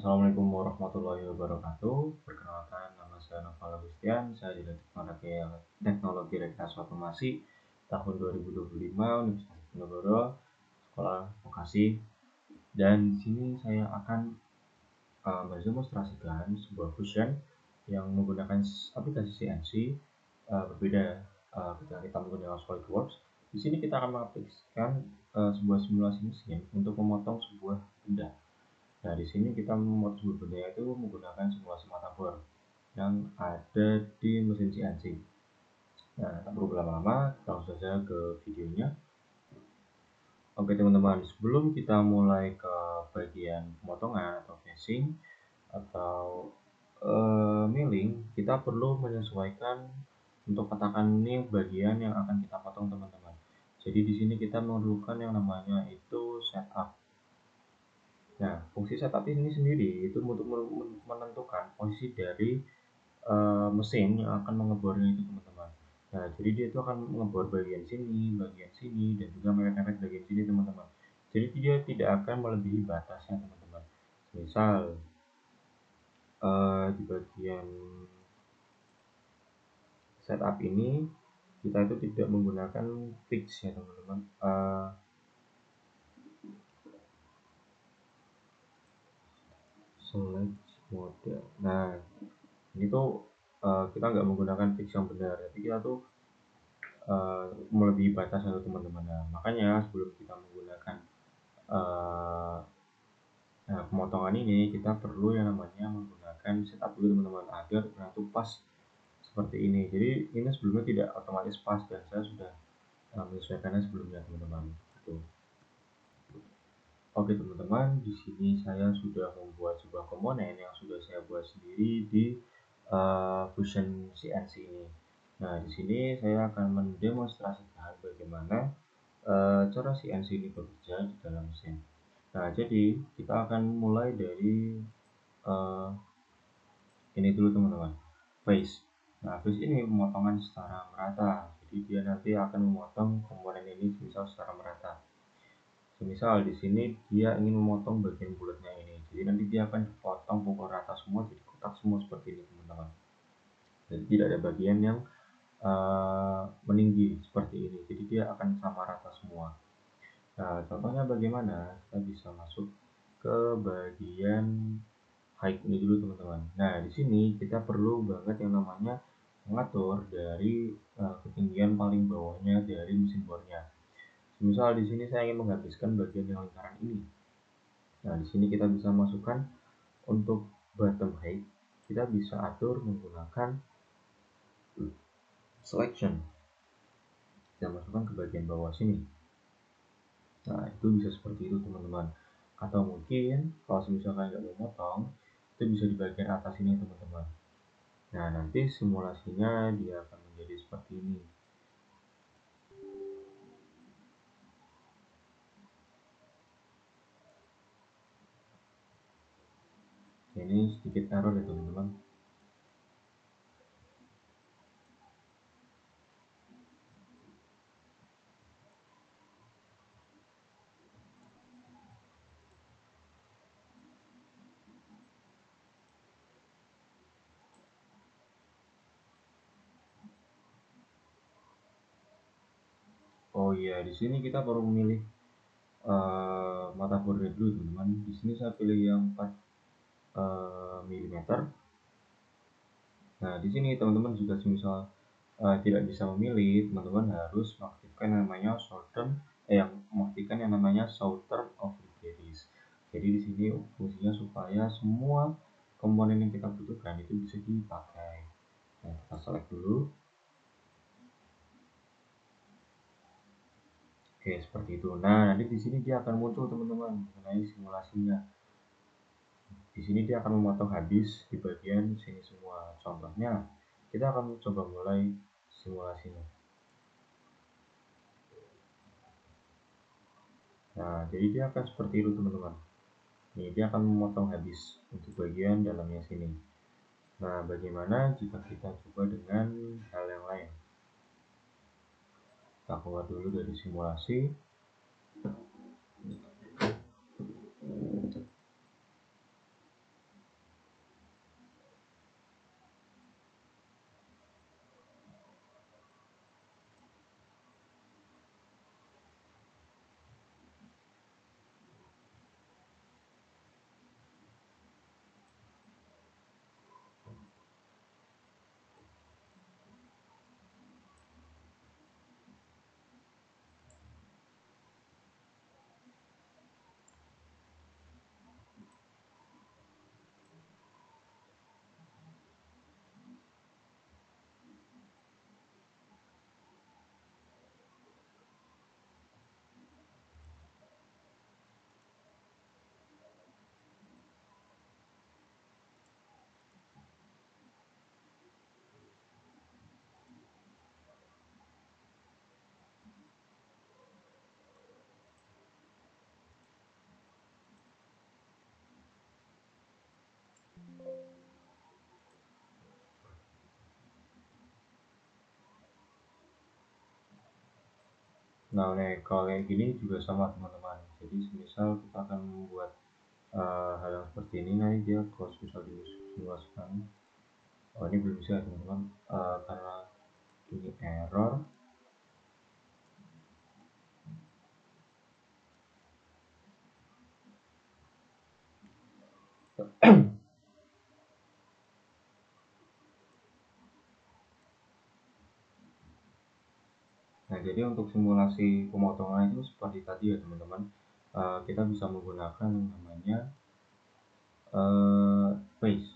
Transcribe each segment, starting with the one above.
Assalamualaikum warahmatullahi wabarakatuh. Perkenalkan, nama saya Noval Agustian. Saya di Teknologi Rekayasa Otomasi tahun 2025 Universitas Diponegoro, Sekolah Vokasi. Dan di sini saya akan mendemonstrasikan sebuah fusion yang menggunakan aplikasi CNC berbeda ketika kita menggunakan SolidWorks. Di sini kita akan mengaplikasikan sebuah simulasi mesin untuk memotong sebuah benda. Nah, di sini kita membuat sebuah benda itu menggunakan simulasi motherboard yang ada di mesin CNC. Nah, tak perlu berlama-lama, kita langsung saja ke videonya. Oke teman-teman, sebelum kita mulai ke bagian pemotongan atau casing atau milling, kita perlu menyesuaikan untuk petakan ini bagian yang akan kita potong teman-teman. Jadi di sini kita memerlukan yang namanya itu setup. Nah, fungsi setup ini sendiri itu untuk menentukan posisi dari mesin yang akan mengebornya itu teman-teman. Nah, jadi dia itu akan mengebor bagian sini, dan juga mepet-mepet bagian sini teman-teman. Jadi dia tidak akan melebihi batasnya teman-teman. Misal di bagian setup ini kita itu tidak menggunakan fix ya teman-teman. Select model. Nah, ini tuh kita nggak menggunakan fix yang benar, tapi kita tuh melebihi batas itu teman-teman. Nah, makanya sebelum kita menggunakan pemotongan ini, kita perlu yang namanya menggunakan setup dulu teman-teman agar benar-benar pas seperti ini. Jadi ini sebelumnya tidak otomatis pas dan saya sudah menyesuaikannya sebelumnya teman-teman. Gitu. Oke teman-teman, di sini saya sudah membuat sebuah komponen yang sudah saya buat sendiri di Fusion CNC ini. Nah, di sini saya akan mendemonstrasikan bagaimana cara CNC ini bekerja di dalam mesin. Nah, jadi kita akan mulai dari ini dulu teman-teman, face. Nah, face ini pemotongan secara merata. Jadi dia nanti akan memotong komponen ini misal secara merata. Misal di sini dia ingin memotong bagian bulatnya ini, jadi nanti dia akan dipotong pukul rata semua jadi kotak semua seperti ini teman-teman. Jadi tidak ada bagian yang meninggi seperti ini, jadi dia akan sama rata semua. Nah, contohnya bagaimana? Kita bisa masuk ke bagian height ini dulu teman-teman. Nah, di sini kita perlu banget yang namanya mengatur dari ketinggian paling bawahnya dari mesin bornya. Misal di sini saya ingin menghabiskan bagian yang lingkaran ini. Nah, di sini kita bisa masukkan untuk bottom height, kita bisa atur menggunakan selection. Kita masukkan ke bagian bawah sini. Nah, itu bisa seperti itu teman-teman. Atau mungkin kalau misalkan nggak mau potong, itu bisa di bagian atas ini teman-teman. Nah, nanti simulasinya dia akan menjadi seperti ini. Ini sedikit error ya teman-teman. Oh iya, di sini kita perlu memilih motherboard dulu teman-teman. Di sini saya pilih yang 4 mm. Nah, di sini teman-teman juga semisal tidak bisa memilih, teman-teman harus mengaktifkan yang namanya short-term of request. Jadi di sini fungsinya supaya semua komponen yang kita butuhkan itu bisa dipakai. Nah, kita select dulu. Oke, seperti itu. Nah, nanti di sini dia akan muncul teman-teman mengenai simulasinya. Di sini dia akan memotong habis di bagian sini semua. Contohnya, kita akan coba mulai simulasinya. Nah, jadi dia akan seperti itu teman-teman. Nih, dia akan memotong habis untuk bagian dalamnya sini. Nah, bagaimana jika kita coba dengan hal yang lain? Kita keluar dulu dari simulasi. Nah, kalau kayak gini juga sama teman-teman. Jadi misal kita akan membuat hal yang seperti ini, nanti dia kalau misal disimulasikan, oh ini belum bisa teman-teman, karena ini error. Nah, jadi untuk simulasi pemotongan itu seperti tadi ya teman-teman, kita bisa menggunakan yang namanya face.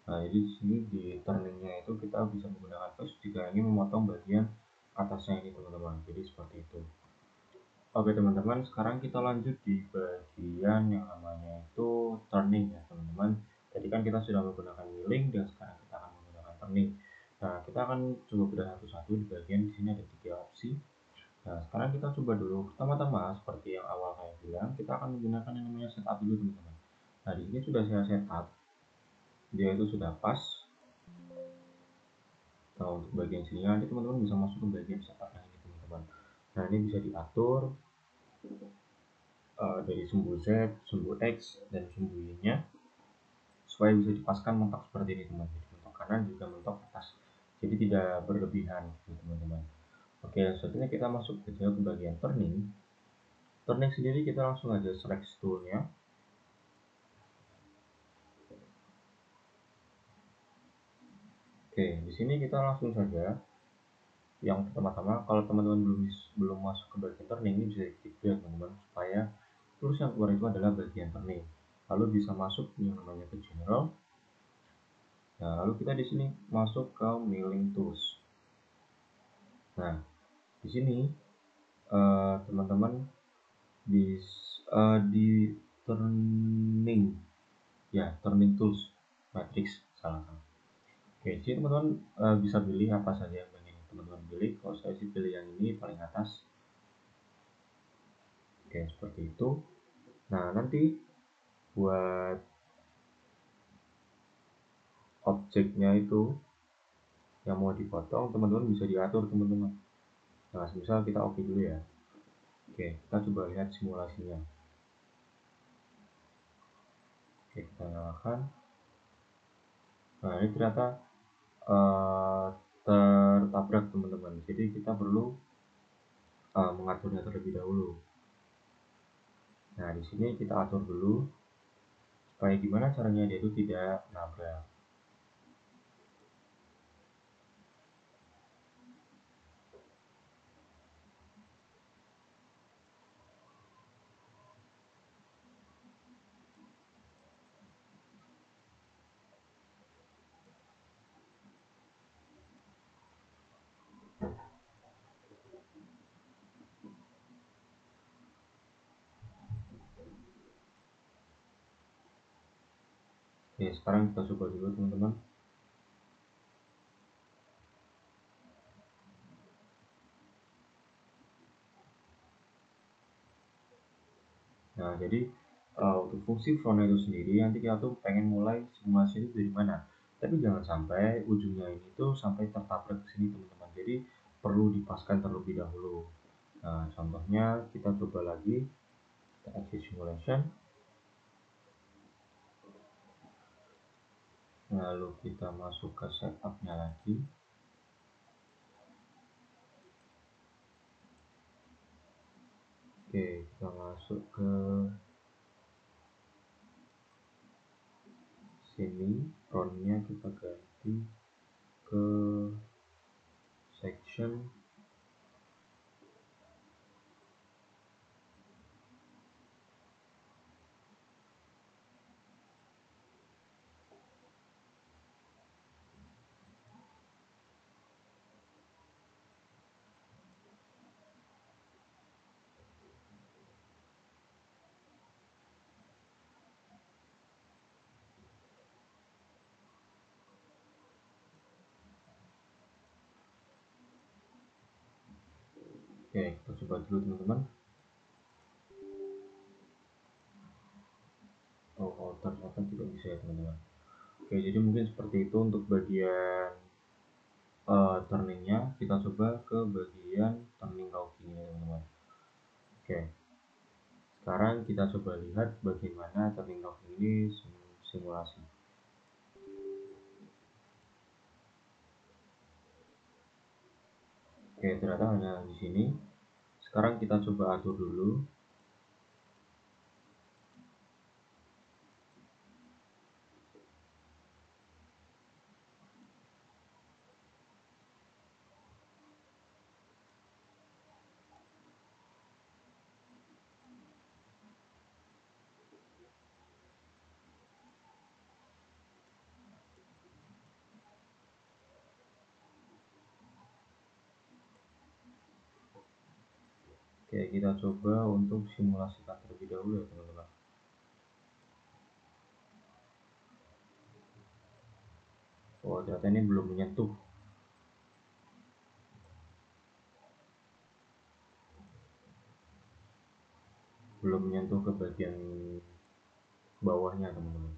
Nah, jadi di sini di turningnya itu kita bisa menggunakan face jika ingin memotong bagian atasnya ini teman-teman. Jadi seperti itu. Oke teman-teman, sekarang kita lanjut di bagian yang namanya itu turning ya teman-teman. Tadi kan kita sudah menggunakan milling dan sekarang kita akan menggunakan turning. Nah, kita akan coba bedah satu-satu di bagian di sini ada 3 opsi. Nah, sekarang kita coba dulu. Pertama-tama seperti yang awal saya bilang, kita akan menggunakan yang namanya setup dulu teman-teman. Nah, di sini sudah saya setup. Dia itu sudah pas. Nah, untuk bagian sini nanti teman-teman bisa masuk ke bagian setup yang ini teman-teman. Nah, ini bisa diatur dari sumbu Z, sumbu X, dan sumbu Y-nya supaya bisa dipaskan mentok seperti ini teman-teman. Jadi mentok kanan juga mentok atas. Jadi tidak berlebihan gitu teman-teman. Oke, selanjutnya kita masuk ke bagian turning. Turning sendiri kita langsung aja select toolnya. Oke, di sini kita langsung saja yang pertama-tama, kalau teman-teman belum masuk ke bagian turning ini bisa diklik ya teman-teman, supaya terus yang keluar itu adalah bagian turning. Lalu bisa masuk yang namanya ke general. Nah, lalu kita di sini masuk ke milling tools. Nah, di sini teman-teman di turning ya, turning tools matrix salah. Oke, jadi teman-teman bisa pilih apa saja yang ingin teman-teman pilih. Kalau saya sih pilih yang ini paling atas. Oke, seperti itu. Nah, nanti buat objeknya itu yang mau dipotong, teman-teman bisa diatur teman-teman. Nah, misal kita oke dulu ya. Oke, kita coba lihat simulasinya. Oke, kita nyalakan. Nah, ini ternyata tertabrak teman-teman. Jadi kita perlu mengaturnya terlebih dahulu. Nah, di sini kita atur dulu supaya gimana caranya dia itu tidak nabrak. Oke, sekarang kita coba dulu teman-teman. Nah, jadi untuk fungsi front itu sendiri nanti kita tuh pengen mulai simulasi itu dari mana. Tapi jangan sampai ujungnya ini tuh sampai tertabrak ke sini teman-teman. Jadi perlu dipaskan terlebih dahulu. Nah, contohnya kita coba lagi, kita exit simulation. Lalu kita masuk ke setupnya lagi. Oke, kita masuk ke sini, frontnya kita ganti ke section. Oke, kita coba dulu teman-teman. Oh, ternyata tidak bisa ya teman-teman. Oke, jadi mungkin seperti itu untuk bagian turningnya. Kita coba ke bagian turning routing ya teman-teman. Oke, sekarang kita coba lihat bagaimana turning roving ini simulasi. Oke, ternyata hanya di sini. Sekarang kita coba atur dulu. Oke, kita coba untuk simulasikan terlebih dahulu ya teman-teman. Oh, ternyata ini belum menyentuh. Belum menyentuh ke bagian bawahnya teman-teman.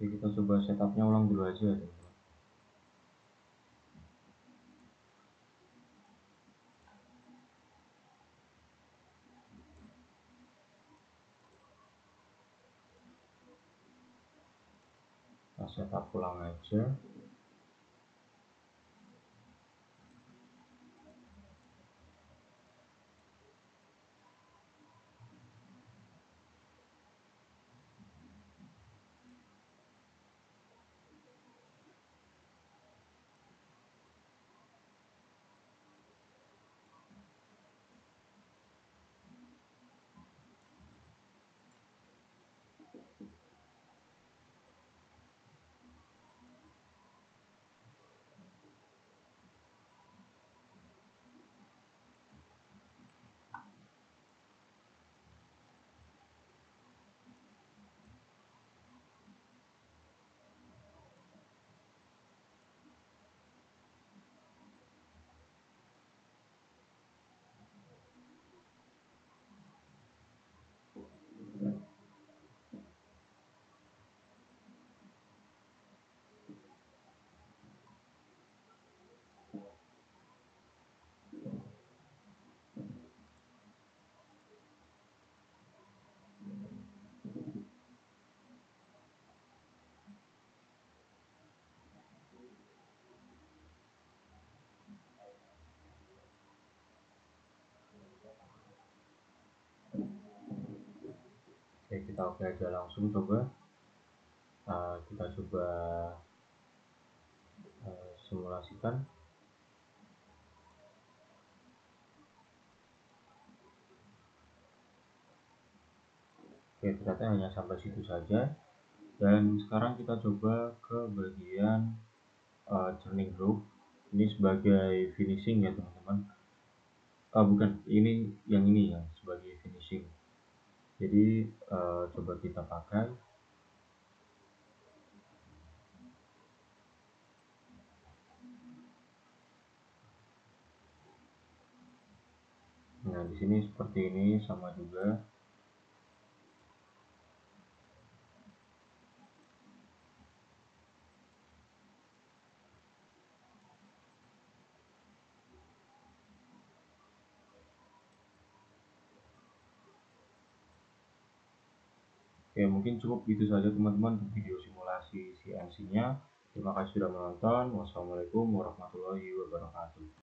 Oke, kita coba setupnya ulang dulu aja ya teman-teman. Kita setup ulang aja. Oke, kita oke aja langsung coba. Kita coba simulasikan. Oke, ternyata hanya sampai situ saja. Dan sekarang kita coba ke bagian turning groove. Ini sebagai finishing ya teman-teman. Bukan, ini yang sebagai finishing. Jadi coba kita pakai. Nah, di sini seperti ini sama juga. Oke, mungkin cukup gitu saja teman-teman untuk video simulasi CNC-nya. Terima kasih sudah menonton. Wassalamualaikum warahmatullahi wabarakatuh.